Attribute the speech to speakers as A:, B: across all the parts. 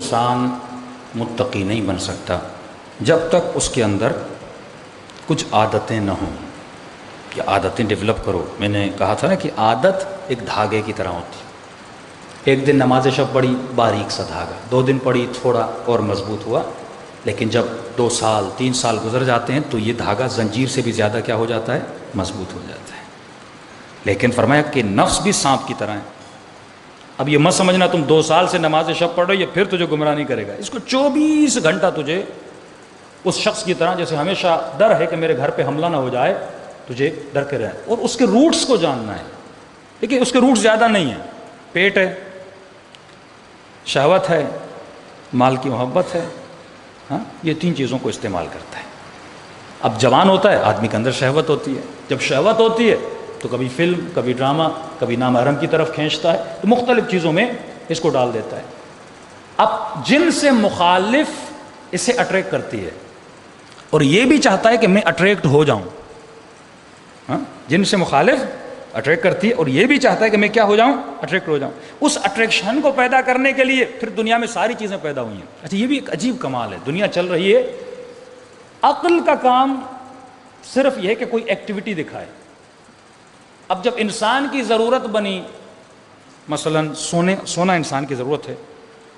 A: انسان متقی نہیں بن سکتا جب تک اس کے اندر کچھ عادتیں نہ ہوں. کہ عادتیں ڈیولپ کرو. میں نے کہا تھا نا کہ عادت ایک دھاگے کی طرح ہوتی ہے. ایک دن نماز شب پڑھی، باریک سا دھاگا، 2 دن پڑھی، تھوڑا اور مضبوط ہوا، لیکن جب 2 سال 3 سال گزر جاتے ہیں تو یہ دھاگا زنجیر سے بھی زیادہ کیا ہو جاتا ہے؟ مضبوط ہو جاتا ہے. لیکن فرمایا کہ نفس بھی سانپ کی طرح ہے. اب یہ مت سمجھنا تم 2 سال سے نماز شب پڑھ رہے ہو یہ پھر تجھے گمراہ نہیں کرے گا. اس کو 24 گھنٹہ تجھے اس شخص کی طرح، جیسے ہمیشہ ڈر ہے کہ میرے گھر پہ حملہ نہ ہو جائے، تجھے ڈر کے رہے اور اس کے روٹس کو جاننا ہے. دیکھیے اس کے روٹس زیادہ نہیں ہیں. پیٹ ہے، شہوت ہے، مال کی محبت ہے، ہاں یہ 3 چیزوں کو استعمال کرتا ہے. اب جوان ہوتا ہے آدمی کے اندر شہوت ہوتی ہے. جب شہوت ہوتی ہے تو کبھی فلم، کبھی ڈرامہ، کبھی نامحرم کی طرف کھینچتا ہے، تو مختلف چیزوں میں اس کو ڈال دیتا ہے. اب جن سے مخالف اسے اٹریکٹ کرتی ہے اور یہ بھی چاہتا ہے کہ میں اٹریکٹ ہو جاؤں. ہاں جن سے مخالف اٹریکٹ کرتی ہے اور یہ بھی چاہتا ہے کہ میں کیا ہو جاؤں؟ اٹریکٹ ہو جاؤں. اس اٹریکشن کو پیدا کرنے کے لیے پھر دنیا میں ساری چیزیں پیدا ہوئی ہیں. اچھا یہ بھی ایک عجیب کمال ہے. دنیا چل رہی ہے، عقل کا کام صرف یہ ہے کہ کوئی ایکٹیویٹی دکھائے. اب جب انسان کی ضرورت بنی، مثلا سونا انسان کی ضرورت ہے،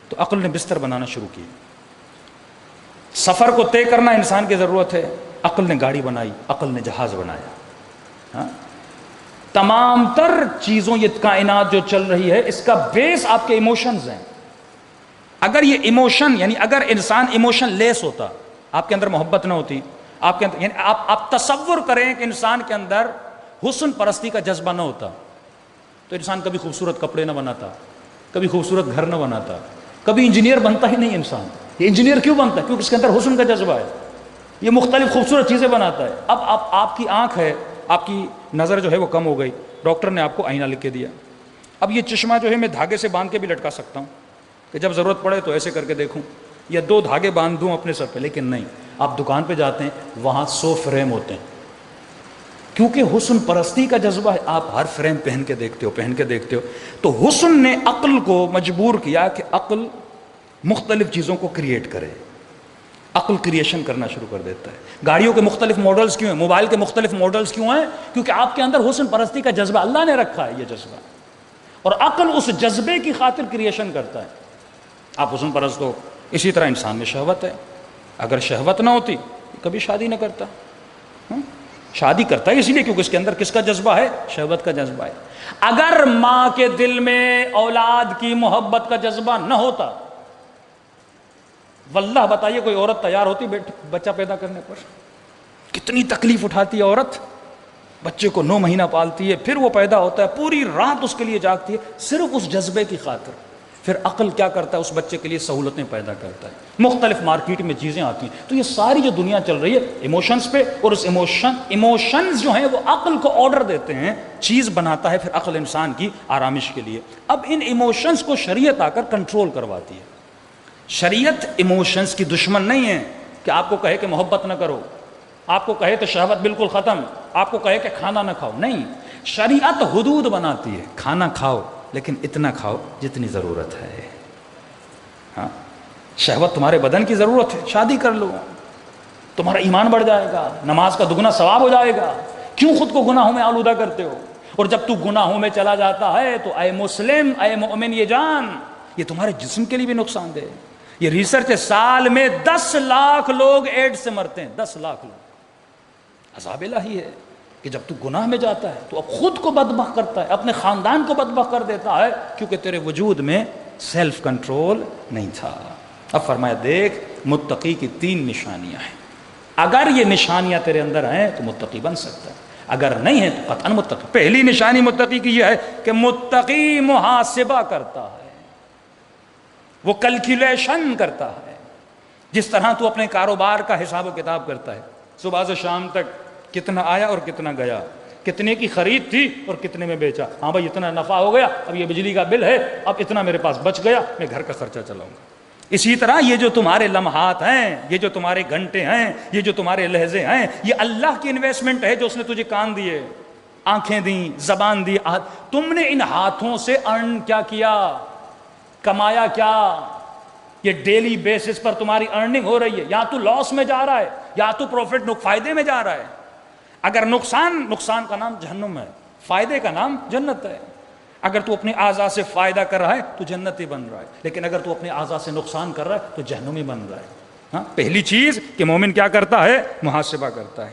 A: تو عقل نے بستر بنانا شروع کی. سفر کو طے کرنا انسان کی ضرورت ہے، عقل نے گاڑی بنائی، عقل نے جہاز بنایا. ہاں تمام تر چیزوں، یہ کائنات جو چل رہی ہے اس کا بیس آپ کے ایموشنز ہیں. اگر یہ ایموشن، یعنی اگر انسان ایموشن لیس ہوتا، آپ کے اندر محبت نہ ہوتی، آپ کے اندر، یعنی آپ تصور کریں کہ انسان کے اندر حسن پرستی کا جذبہ نہ ہوتا، تو انسان کبھی خوبصورت کپڑے نہ بناتا، کبھی خوبصورت گھر نہ بناتا، کبھی انجینئر بنتا ہی نہیں انسان. یہ انجینئر کیوں بنتا ہے؟ کیونکہ اس کے اندر حسن کا جذبہ ہے. یہ مختلف خوبصورت چیزیں بناتا ہے. اب آپ کی آنکھ ہے، آپ کی نظر جو ہے وہ کم ہو گئی، ڈاکٹر نے آپ کو آئینہ لکھ کے دیا. اب یہ چشمہ جو ہے میں دھاگے سے باندھ کے بھی لٹکا سکتا ہوں کہ جب ضرورت پڑے تو ایسے کر کے دیکھوں، یا 2 دھاگے باندھ دوں اپنے سر پہ. لیکن نہیں، آپ دکان پہ جاتے ہیں وہاں 100 فریم ہوتے ہیں، کیونکہ حسن پرستی کا جذبہ ہے. آپ ہر فریم پہن کے دیکھتے ہو. تو حسن نے عقل کو مجبور کیا کہ عقل مختلف چیزوں کو کریٹ کرے. عقل کریشن کرنا شروع کر دیتا ہے. گاڑیوں کے مختلف ماڈلز کیوں ہیں؟ موبائل کے مختلف ماڈلز کیوں ہیں؟ کیونکہ آپ کے اندر حسن پرستی کا جذبہ اللہ نے رکھا ہے. یہ جذبہ، اور عقل اس جذبے کی خاطر کریشن کرتا ہے. آپ حسن پرست ہو. اسی طرح انسان میں شہوت ہے. اگر شہوت نہ ہوتی کبھی شادی نہ کرتا. شادی کرتا ہے اسی لیے کیونکہ اس کے اندر کس کا جذبہ ہے؟ شہوت کا جذبہ ہے. اگر ماں کے دل میں اولاد کی محبت کا جذبہ نہ ہوتا، واللہ بتائیے کوئی عورت تیار ہوتی بچہ پیدا کرنے پر؟ کتنی تکلیف اٹھاتی ہے عورت، بچے کو 9 مہینہ پالتی ہے، پھر وہ پیدا ہوتا ہے، پوری رات اس کے لیے جاگتی ہے صرف اس جذبے کی خاطر. پھر عقل کیا کرتا ہے؟ اس بچے کے لیے سہولتیں پیدا کرتا ہے. مختلف مارکیٹ میں چیزیں آتی ہیں. تو یہ ساری جو دنیا چل رہی ہے ایموشنز پہ، اور اس ایموشنز جو ہیں وہ عقل کو آرڈر دیتے ہیں، چیز بناتا ہے پھر عقل انسان کی آرامش کے لیے. اب ان ایموشنز کو شریعت آ کر کنٹرول کرواتی ہے. شریعت ایموشنز کی دشمن نہیں ہے کہ آپ کو کہے کہ محبت نہ کرو، آپ کو کہے تو شہوت بالکل ختم، آپ کو کہے کہ کھانا نہ کھاؤ. نہیں، شریعت حدود بناتی ہے. کھانا کھاؤ لیکن اتنا کھاؤ جتنی ضرورت ہے. ہاں شہوت تمہارے بدن کی ضرورت ہے، شادی کر لو، تمہارا ایمان بڑھ جائے گا، نماز کا دگنا ثواب ہو جائے گا. کیوں خود کو گناہوں میں آلودہ کرتے ہو؟ اور جب تو گناہوں میں چلا جاتا ہے تو اے مسلم، اے مومن، یہ جان، یہ تمہارے جسم کے لیے بھی نقصان دہ. یہ ریسرچ ہے، سال میں 10 لاکھ لوگ ایڈز سے مرتے ہیں. 10 لاکھ لوگ. عذاب الہی ہے کہ جب تو گناہ میں جاتا ہے تو اب خود کو بدبخت کرتا ہے، اپنے خاندان کو بدبخت کر دیتا ہے، کیونکہ تیرے وجود میں سیلف کنٹرول نہیں تھا. اب فرمایا دیکھ، متقی کی 3 نشانیاں ہیں. اگر یہ نشانیاں تیرے اندر ہیں تو متقی بن سکتا ہے، اگر نہیں ہے تو قطعاً متقی. پہلی نشانی متقی کی یہ ہے کہ متقی محاسبہ کرتا ہے، وہ کیلکولیشن کرتا ہے. جس طرح تو اپنے کاروبار کا حساب و کتاب کرتا ہے، صبح سے شام تک کتنا آیا اور کتنا گیا، کتنے کی خرید تھی اور کتنے میں بیچا. ہاں بھائی اتنا نفع ہو گیا، اب یہ بجلی کا بل ہے، اب اتنا میرے پاس بچ گیا، میں گھر کا خرچہ چلاؤں گا. اسی طرح یہ جو تمہارے لمحات ہیں، یہ جو تمہارے گھنٹے ہیں، یہ جو تمہارے لہجے ہیں، یہ اللہ کی انویسٹمنٹ ہے جو اس نے تجھے کان دیے، آنکھیں دیں، زبان دی. تم نے ان ہاتھوں سے ارن کیا کیا، کمایا کیا؟ یہ ڈیلی بیسس پر تمہاری ارننگ ہو رہی ہے، یا تو لاس میں جا رہا ہے یا تو پروفٹ فائدے میں جا رہا ہے. اگر نقصان کا نام جہنم ہے، فائدے کا نام جنت ہے. اگر تو اپنے اعضاء سے فائدہ کر رہا ہے تو جنتی بن رہا ہے، لیکن اگر تو اپنے اعضاء سے نقصان کر رہا ہے تو جہنمی بن رہا ہے. ہاں، پہلی چیز کہ مومن کیا کرتا ہے؟ محاسبہ کرتا ہے.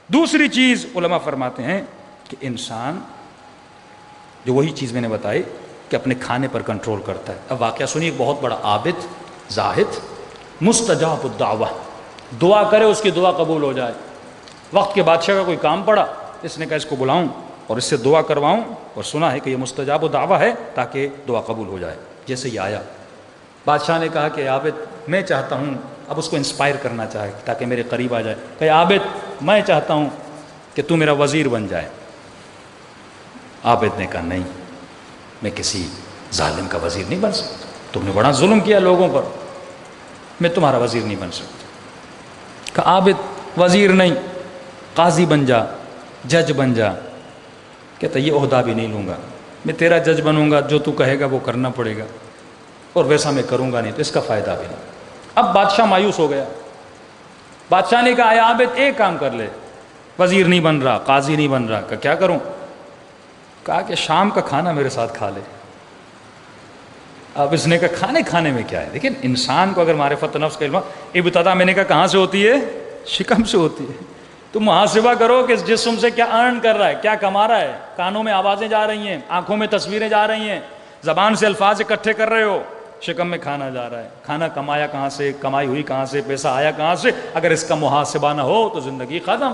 A: دوسری چیز علماء فرماتے ہیں کہ انسان جو وہی چیز میں نے بتائی کہ اپنے کھانے پر کنٹرول کرتا ہے. اب واقعہ سنیے، ایک بہت بڑا عابد زاہد مستجاب الدعوہ، دعا کرے اس کی دعا قبول ہو جائے. وقت کے بادشاہ کا کوئی کام پڑا، اس نے کہا اس کو بلاؤں اور اس سے دعا کرواؤں، اور سنا ہے کہ یہ مستجاب الدعوہ ہے تاکہ دعا قبول ہو جائے. جیسے یہ آیا، بادشاہ نے کہا کہ عابد میں چاہتا ہوں، اب اس کو انسپائر کرنا چاہے تاکہ میرے قریب آ جائے، کہ عابد میں چاہتا ہوں کہ تو میرا وزیر بن جائے. عابد نے کہا نہیں، میں کسی ظالم کا وزیر نہیں بن سکتا، تم نے بڑا ظلم کیا لوگوں پر، میں تمہارا وزیر نہیں بن سکتا. کہا عابد وزیر نہیں، قاضی بن جا، جج بن جا. کہتا یہ عہدہ بھی نہیں لوں گا، میں تیرا جج بنوں گا، جو تو کہے گا وہ کرنا پڑے گا، اور ویسا میں کروں گا نہیں تو اس کا فائدہ بھی نہیں. اب بادشاہ مایوس ہو گیا. بادشاہ نے کہا اے عابد ایک کام کر لے، وزیر نہیں بن رہا، قاضی نہیں بن رہا. کہ کیا کروں؟ کہا کہ شام کا کھانا میرے ساتھ کھا لے. اب اس نے کہا کھانے میں کیا ہے؟ لیکن انسان کو اگر معرفت نفس کا علم، ابتدا میں نے کہا کہاں سے ہوتی ہے؟ شکم سے ہوتی ہے. تم محاسبہ کرو کہ اس جسم سے کیا ارن کر رہا ہے، کیا کما رہا ہے. کانوں میں آوازیں جا رہی ہیں، آنکھوں میں تصویریں جا رہی ہیں، زبان سے الفاظ اکٹھے کر رہے ہو، شکم میں کھانا جا رہا ہے. کھانا کمایا کہاں سے، کمائی ہوئی کہاں سے، پیسہ آیا کہاں سے؟ اگر اس کا محاسبہ نہ ہو تو زندگی ختم.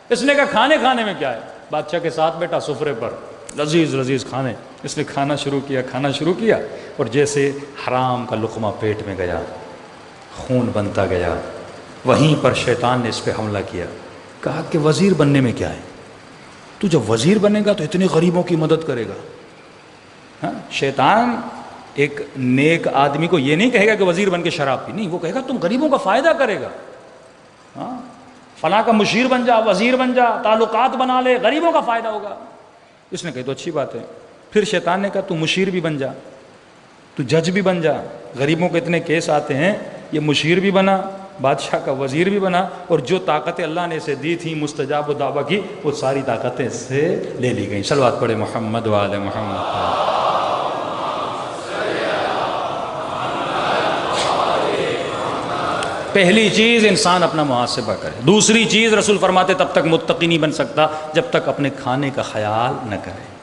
A: اس نے کہا کھانے میں کیا ہے؟ بادشاہ کے ساتھ بیٹا سفرے پر، لذیذ کھانے. اس نے کھانا شروع کیا اور جیسے حرام کا لقمہ پیٹ میں گیا، خون بنتا گیا. وہیں پر شیطان نے اس پہ حملہ کیا. کہا کہ وزیر بننے میں کیا ہے؟ تو جب وزیر بنے گا تو اتنے غریبوں کی مدد کرے گا. ہاں، شیطان ایک نیک آدمی کو یہ نہیں کہے گا کہ وزیر بن کے شراب پی، نہیں، وہ کہے گا تم غریبوں کا فائدہ کرے گا. ہاں، فلاں کا مشیر بن جا، وزیر بن جا، تعلقات بنا لے، غریبوں کا فائدہ ہوگا. اس نے کہا تو اچھی بات ہے. پھر شیطان نے کہا تو مشیر بھی بن جا، تو جج بھی بن جا، غریبوں کے اتنے کیس آتے ہیں. یہ مشیر بھی بنا، بادشاہ کا وزیر بھی بنا، اور جو طاقتیں اللہ نے اسے دی تھیں مستجاب الدعوہ کی، وہ ساری طاقتیں اس سے لے لی گئیں. صلوات پڑھے محمد و آل محمد. پہلی چیز انسان اپنا محاسبہ کرے. دوسری چیز رسول فرماتے تب تک متقی نہیں بن سکتا جب تک اپنے کھانے کا خیال نہ کرے.